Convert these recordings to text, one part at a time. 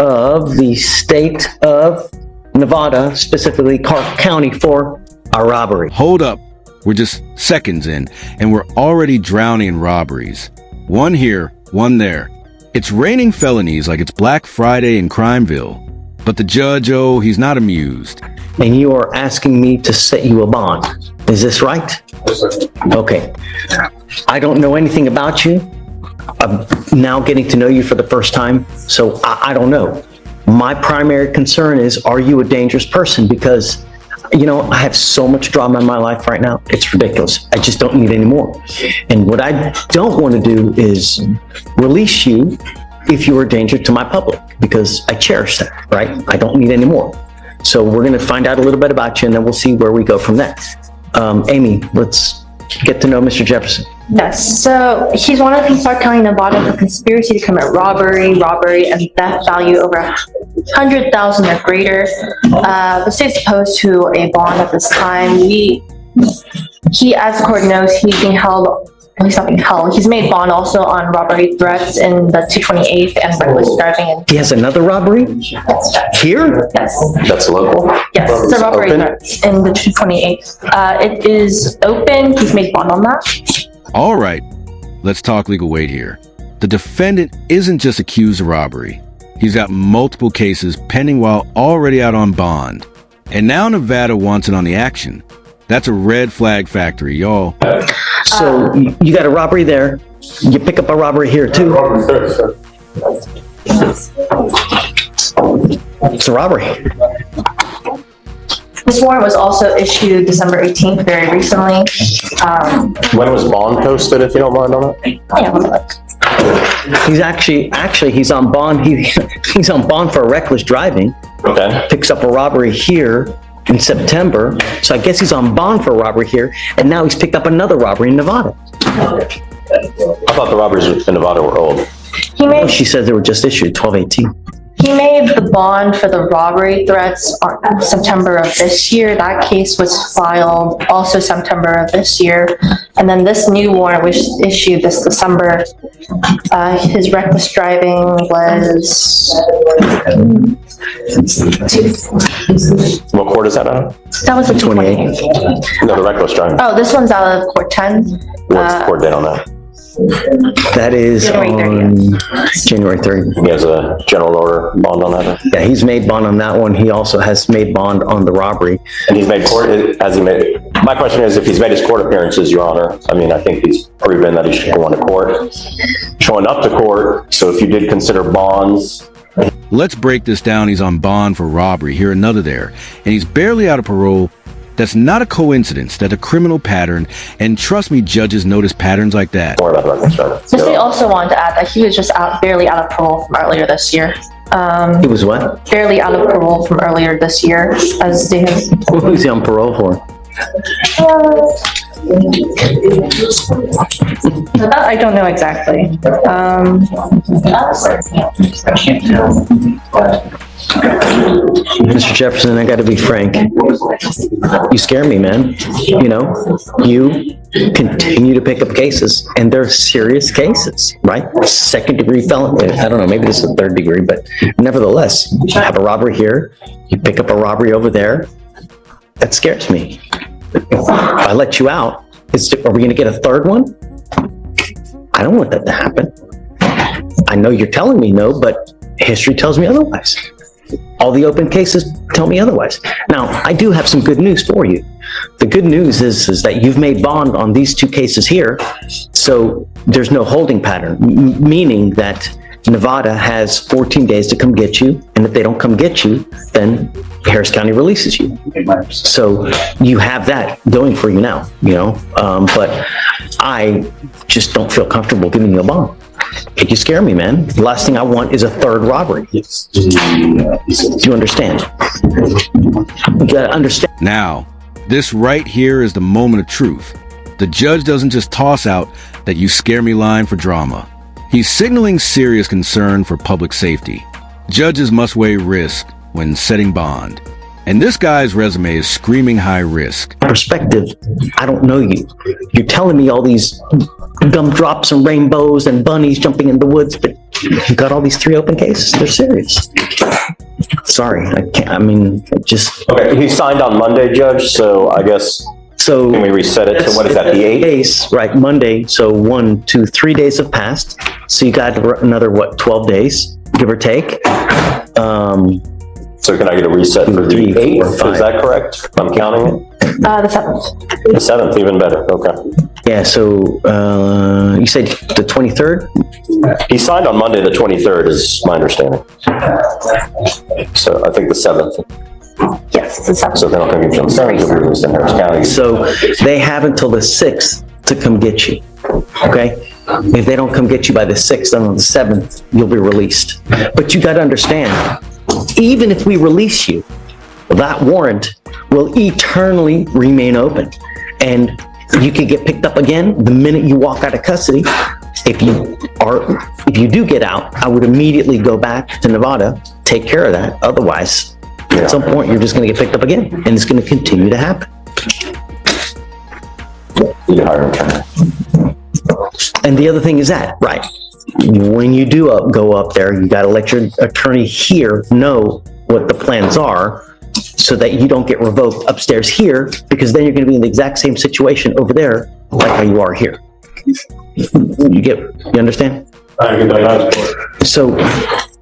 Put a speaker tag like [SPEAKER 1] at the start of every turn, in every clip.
[SPEAKER 1] of the state of Nevada, specifically Clark County, for a robbery.
[SPEAKER 2] Hold up. We're just seconds in, and we're already drowning in robberies. One here, one there. It's raining felonies like it's Black Friday in Crimeville. But the judge, oh, he's not amused.
[SPEAKER 1] And you are asking me to set you a bond. Is this right? Okay. I don't know anything about you. I'm now getting to know you for the first time, so I don't know. My primary concern is, are you a dangerous person? Because, you know, I have so much drama in my life right now. It's ridiculous. I just don't need any more. And what I don't want to do is release you if you are a danger to my public, because I cherish that, right? I don't need any more. So we're going to find out a little bit about you, and then we'll see where we go from there. Amy, let's get to know Mr. Jefferson.
[SPEAKER 3] Yes, so he's wanted in Clark County, Nevada for conspiracy to commit robbery, and theft value over $100,000 or greater. The state's opposed to a bond at this time. He, as the court knows, he's being held. He's not being held. He's made bond also on robbery threats in the 228th and reckless driving.
[SPEAKER 1] He has another robbery?
[SPEAKER 3] Yes.
[SPEAKER 1] Here?
[SPEAKER 3] Yes.
[SPEAKER 4] That's local?
[SPEAKER 3] Yes, it's a robbery
[SPEAKER 4] Open?
[SPEAKER 3] threats in the 228th. It is open. He's made bond on that.
[SPEAKER 2] All right, let's talk legal weight here. The defendant isn't just accused of robbery. He's got multiple cases pending while already out on bond. And now Nevada wants it on the action. That's a red flag factory, y'all.
[SPEAKER 1] So you got a robbery there. You pick up a robbery here too. It's a robbery.
[SPEAKER 3] This warrant was also issued December 18th, very recently.
[SPEAKER 4] When was bond posted, if you don't mind on it?
[SPEAKER 3] Yeah, look.
[SPEAKER 1] He's actually he's on bond. He's on bond for reckless driving.
[SPEAKER 4] Okay.
[SPEAKER 1] Picks up a robbery here in September. So I guess he's on bond for a robbery here, and now he's picked up another robbery in Nevada.
[SPEAKER 4] I thought the robberies in Nevada were old.
[SPEAKER 1] She said they were just issued 12/18.
[SPEAKER 3] He made the bond for the robbery threats on September of this year. That case was filed also September of this year. And then this new warrant was issued this December. His reckless driving was...
[SPEAKER 4] What court is that on?
[SPEAKER 3] That was the 28th.
[SPEAKER 4] No, the reckless driving.
[SPEAKER 3] Oh, this one's out of court 10.
[SPEAKER 4] What's the court date on that?
[SPEAKER 1] That is
[SPEAKER 3] January
[SPEAKER 1] on January 30th.
[SPEAKER 4] He has a general order bond on that?
[SPEAKER 1] Yeah, he's made bond on that one. He also has made bond on the robbery.
[SPEAKER 4] And he's made court, has he made, my question is, if he's made his court appearances, Your Honor, I mean, I think he's proven that he's going to court, showing up to court. So if you did consider bonds.
[SPEAKER 2] Let's break this down. He's on bond for robbery, here another there, and he's barely out of parole. That's not a coincidence. That's a criminal pattern, and trust me, judges notice patterns like that.
[SPEAKER 4] More about reckless driving.
[SPEAKER 3] The state also wanted to add that he was just barely out of parole from earlier this year.
[SPEAKER 1] He was what?
[SPEAKER 3] Barely out of parole from earlier this year, as they have.
[SPEAKER 1] Who was he on parole for?
[SPEAKER 3] That I don't know exactly.
[SPEAKER 1] Mr. Jefferson, I got to be frank. You scare me, man. You know, you continue to pick up cases, and they're serious cases, right? Second-degree felony. I don't know, maybe this is third degree, but nevertheless, you have a robbery here, you pick up a robbery over there. That scares me. If I let you out, are we going to get a third one? I don't want that to happen. I know you're telling me no, but history tells me otherwise. All the open cases tell me otherwise. Now, I do have some good news for you. The good news is that you've made bond on these two cases here, so there's no holding pattern, meaning that Nevada has 14 days to come get you, and if they don't come get you, then Harris County releases you. So you have that going for you now, you know, but I just don't feel comfortable giving you a bond. You scare me, man. The last thing I want is a third robbery. Do you understand? You gotta understand.
[SPEAKER 2] Now, this right here is the moment of truth. The judge doesn't just toss out that "you scare me" line for drama. He's signaling serious concern for public safety. Judges must weigh risk when setting bond. And this guy's resume is screaming high risk.
[SPEAKER 1] Perspective, I don't know you. You're telling me all these gumdrops and rainbows and bunnies jumping in the woods, but You've got all these 3 open cases. They're serious. Sorry, I can't, I mean, just,
[SPEAKER 4] Okay, he signed on Monday, Judge, so I guess,
[SPEAKER 1] so.
[SPEAKER 4] can we reset it to, what is that, the 8th?
[SPEAKER 1] Days, right, Monday, so 1, 2, 3 days have passed. So you got another, what, 12 days, give or take?
[SPEAKER 4] So can I get a reset for the
[SPEAKER 1] 3, 4,
[SPEAKER 4] 8th?
[SPEAKER 1] 5.
[SPEAKER 4] Is that correct? I'm counting it?
[SPEAKER 3] The 7th.
[SPEAKER 4] The 7th, even better, okay.
[SPEAKER 1] Yeah, so, you said the 23rd?
[SPEAKER 4] He signed on Monday, the 23rd, is my understanding. So I think the 7th.
[SPEAKER 3] Yes, the 7th.
[SPEAKER 4] So if they don't come get you on the 7th, you'll be released in Harris County.
[SPEAKER 1] So they have until the 6th to come get you, okay? If they don't come get you by the 6th, then on the 7th, you'll be released. But you gotta understand, even if we release you, that warrant will eternally remain open. And you can get picked up again the minute you walk out of custody. If you do get out, I would immediately go back to Nevada, take care of that. Otherwise, at some point, you're just gonna get picked up again, and it's gonna continue to happen.
[SPEAKER 4] You hire an attorney.
[SPEAKER 1] And the other thing is that, right, when you do go up there, you gotta let your attorney here know what the plans are so that you don't get revoked upstairs here, because then you're gonna be in the exact same situation over there like how you are here. You understand? So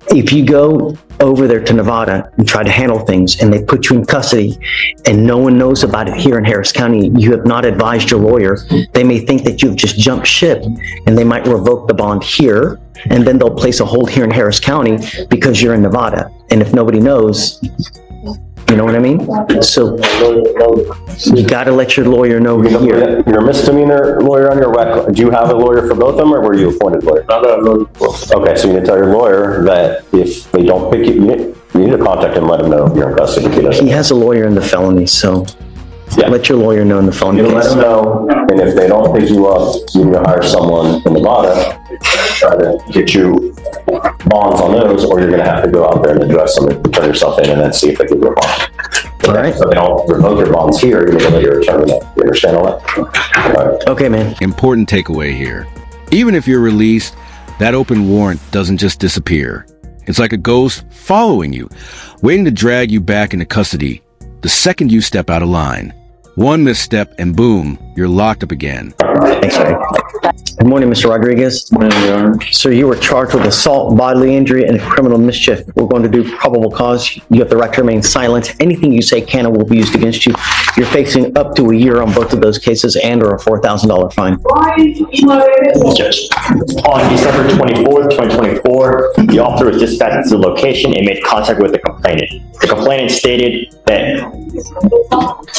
[SPEAKER 1] if you go over there to Nevada and try to handle things and they put you in custody and no one knows about it here in Harris County, you have not advised your lawyer, they may think that you've just jumped ship and they might revoke the bond here, and then they'll place a hold here in Harris County because you're in Nevada. And if nobody knows, you know what I mean? So you gotta let your lawyer know here.
[SPEAKER 4] You're a misdemeanor lawyer on your record. Do you have a lawyer for both of them, or were you appointed lawyer? Okay, so you need to tell your lawyer that if they don't pick you, you need to contact him, let him know you're in custody.
[SPEAKER 1] He has a lawyer in the felony, so
[SPEAKER 4] Yeah.
[SPEAKER 1] let your lawyer know in the felony
[SPEAKER 4] You let
[SPEAKER 1] case.
[SPEAKER 4] them know, and if they don't pick you up, you need to hire someone in Nevada, try to get you bonds on those, or you're gonna have to go out there and address them and turn yourself in and then see if they give you a bond.
[SPEAKER 1] All right.
[SPEAKER 4] So they don't revoke your bonds here, you're gonna let your attorney know. You understand all that? All right.
[SPEAKER 1] Okay, man.
[SPEAKER 2] Important takeaway here. Even if you're released, that open warrant doesn't just disappear. It's like a ghost following you, waiting to drag you back into custody the second you step out of line. One misstep and boom, you're locked up again.
[SPEAKER 1] Thanks, Ray. Good morning, Mr. Rodriguez. Sir, you were charged with assault, bodily injury, and criminal mischief. We're going to do probable cause. You have the right to remain silent. Anything you say can and will be used against you. You're facing up to a year on both of those cases and/or a $4,000 fine.
[SPEAKER 5] Judge. On December 24th, 2024, the officer was dispatched to the location and made contact with the complainant. The complainant stated that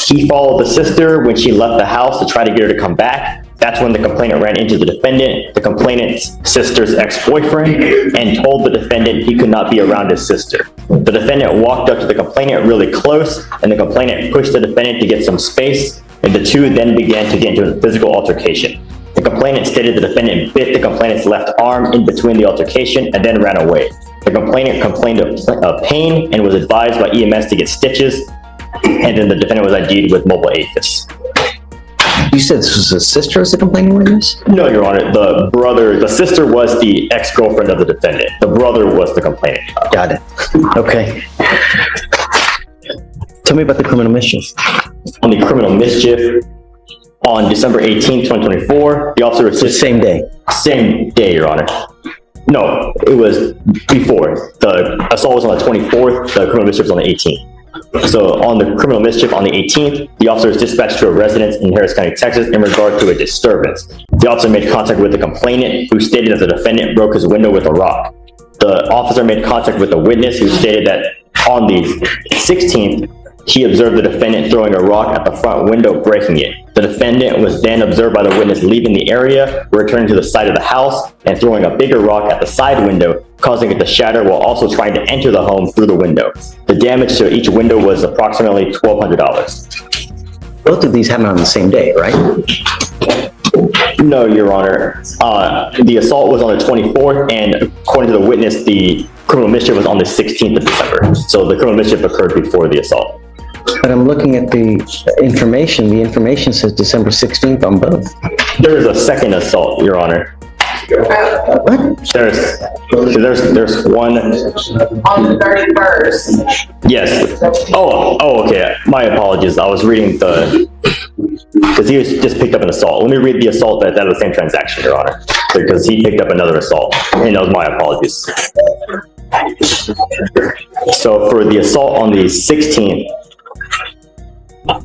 [SPEAKER 5] he followed the sister when she left the house to try to get her to come back. That's when the complainant ran into the defendant, the complainant's sister's ex-boyfriend, and told the defendant he could not be around his sister. The defendant walked up to the complainant really close, and the complainant pushed the defendant to get some space, and the two then began to get into a physical altercation. The complainant stated the defendant bit the complainant's left arm in between the altercation and then ran away. The complainant complained of pain and was advised by EMS to get stitches, and then the defendant was ID'd with mobile APHIS.
[SPEAKER 1] You said this was a sister as the complaining witness?
[SPEAKER 5] No, Your Honor, the sister was the ex-girlfriend of the defendant. The brother was the complainant.
[SPEAKER 1] Got it. Okay. Tell me about the criminal mischief.
[SPEAKER 5] On the criminal mischief, on December 18th, 2024, the officer was
[SPEAKER 1] The same day.
[SPEAKER 5] Same day, Your Honor. No, it was before. The assault was on the 24th, the criminal mischief was on the 18th. So on the criminal mischief on the 18th, the officer was dispatched to a residence in Harris County, Texas in regard to a disturbance. The officer made contact with the complainant, who stated that the defendant broke his window with a rock. The officer made contact with a witness who stated that on the 16th, he observed the defendant throwing a rock at the front window, breaking it. The defendant was then observed by the witness leaving the area, returning to the side of the house, and throwing a bigger rock at the side window, causing it to shatter while also trying to enter the home through the window. The damage to each window was approximately $1,200.
[SPEAKER 1] Both of these happened on the same day, right?
[SPEAKER 5] No, Your Honor. The assault was on the 24th, and according to the witness, the criminal mischief was on the 16th of December. So the criminal mischief occurred before the assault.
[SPEAKER 1] But I'm looking at the information. The information says December 16th on both.
[SPEAKER 5] There is a second assault, Your Honor. There's one
[SPEAKER 6] On the 31st.
[SPEAKER 5] Yes. Oh, okay. My apologies. I was reading because he was just picked up an assault. Let me read the assault that's out of the same transaction, Your Honor, because he picked up another assault, and that was my apologies. So for the assault on the 16th,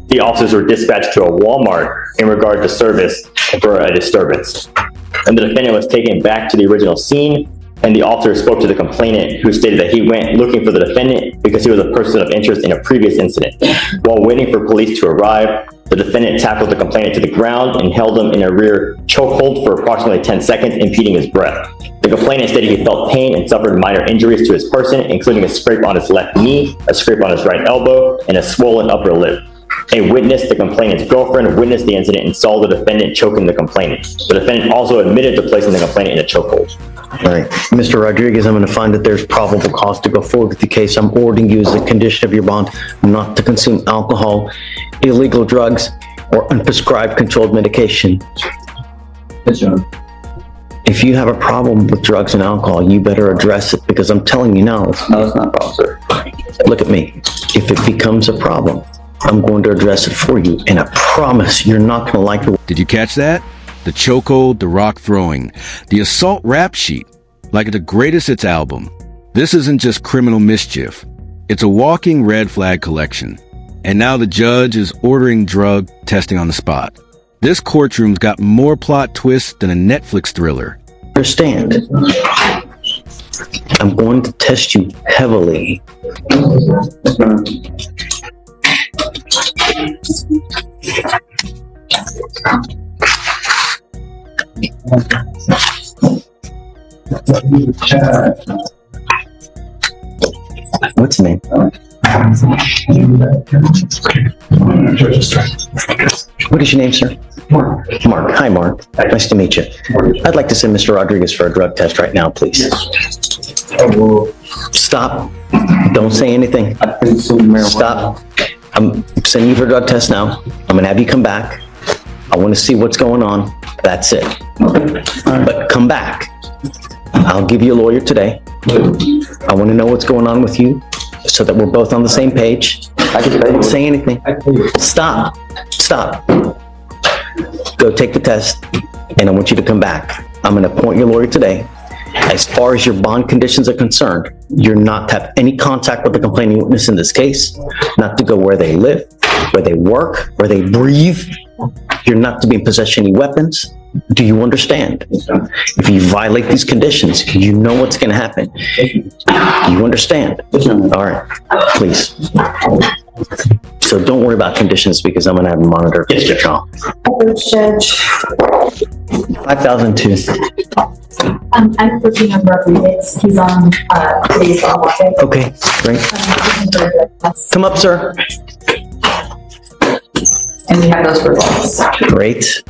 [SPEAKER 5] the officers were dispatched to a Walmart in regard to service for a disturbance, and the defendant was taken back to the original scene. And the officer spoke to the complainant, who stated that he went looking for the defendant because he was a person of interest in a previous incident. While waiting for police to arrive, the defendant tackled the complainant to the ground and held him in a rear chokehold for approximately 10 seconds, impeding his breath. The complainant stated he felt pain and suffered minor injuries to his person, including a scrape on his left knee, a scrape on his right elbow, and a swollen upper lip. A witness, the complainant's girlfriend, witnessed the incident and saw the defendant choking the complainant. The defendant also admitted to placing the complainant in a chokehold.
[SPEAKER 1] All right, Mr. Rodriguez, I'm going to find that there's probable cause to go forward with the case. I'm ordering you as a condition of your bond not to consume alcohol, illegal drugs, or unprescribed controlled medication.
[SPEAKER 7] Yes, Your Honor.
[SPEAKER 1] If you have a problem with drugs and alcohol, you better address it, because I'm telling you now,
[SPEAKER 7] No, it's not a problem, sir.
[SPEAKER 1] look at me. If it becomes a problem, I'm going to address it for you, and I promise you're not going to like the
[SPEAKER 2] Did you catch that? The chokehold, the rock throwing, the assault rap sheet, like the Greatest Hits album. This isn't just criminal mischief. It's a walking red flag collection. And now the judge is ordering drug testing on the spot. This courtroom's got more plot twists than a Netflix thriller.
[SPEAKER 1] understand. I'm going to test you heavily. What's his name? What is your name, sir? Mark. Mark. Hi, Mark. Nice to meet you. I'd like to send Mr. Rodriguez for a drug test right now, please. Stop. Don't say anything. Stop. I'm sending you for a drug test now. I'm gonna have you come back. I want to see what's going on. That's it. But come back. I'll give you a lawyer today. I want to know what's going on with you so that we're both on the same page. Don't say anything. Stop. Stop. Go take the test, and I want you to come back. I'm going to appoint your lawyer today. As far as your bond conditions are concerned, you're not to have any contact with the complaining witness in this case, not to go where they live, where they work, where they breathe. You're not to be in possession of any weapons. Do you understand? If you violate these conditions, you know what's going to happen. Do you understand? All right, please. So don't worry about conditions, because I'm going to have them monitor your trial.
[SPEAKER 6] Judge.
[SPEAKER 1] 5002.
[SPEAKER 6] I'm looking at Rodriguez. He's on, today's on watching.
[SPEAKER 1] Okay, great. Come up, sir.
[SPEAKER 6] And we have those results.
[SPEAKER 1] Great.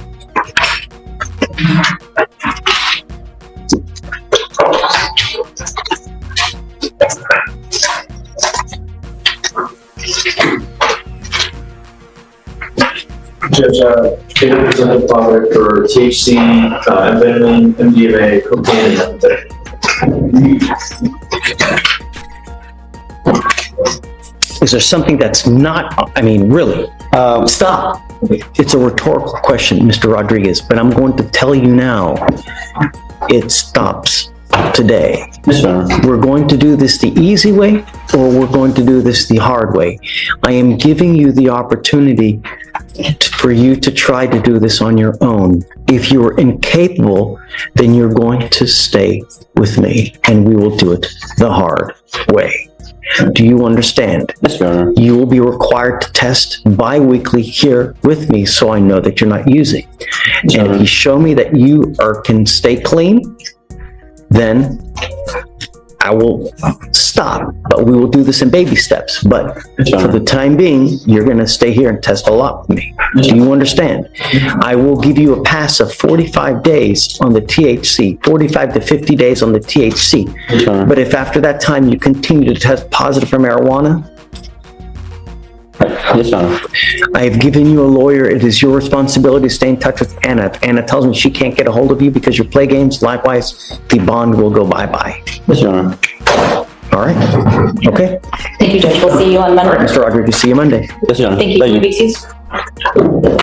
[SPEAKER 7] Judge, they represent the father for THC, amphetamine, MDMA, cocaine, and methamphetamine.
[SPEAKER 1] Is there something that's not, I mean, really? Stop. It's a rhetorical question, Mr. Rodriguez, but I'm going to tell you now, it stops today. We're going to do this the easy way, or we're going to do this the hard way. I am giving you the opportunity for you to try to do this on your own. If you are incapable, then you're going to stay with me, and we will do it the hard way. Do you understand?
[SPEAKER 5] Yes, Your Honor.
[SPEAKER 1] You will be required to test bi-weekly here with me, so I know that you're not using. And if you show me that you can stay clean, then I will stop. But we will do this in baby steps. But for the time being, you're going to stay here and test a lot with me. Do you understand? I will give you a pass of 45 days on the THC, 45 to 50 days on the THC. But if after that time you continue to test positive for marijuana,
[SPEAKER 8] Yes, Your Honor.
[SPEAKER 1] I have given you a lawyer. It is your responsibility to stay in touch with Anna. If Anna tells me she can't get a hold of you because you play games, likewise, the bond will go bye-bye.
[SPEAKER 8] Yes, Your Honor.
[SPEAKER 1] All right? Okay.
[SPEAKER 6] Thank you, Judge. We'll see you on
[SPEAKER 1] All right,
[SPEAKER 6] Monday.
[SPEAKER 1] Mr. Rodriguez, see you Monday.
[SPEAKER 8] Yes, Your Honor.
[SPEAKER 6] Thank you. Can we be excused?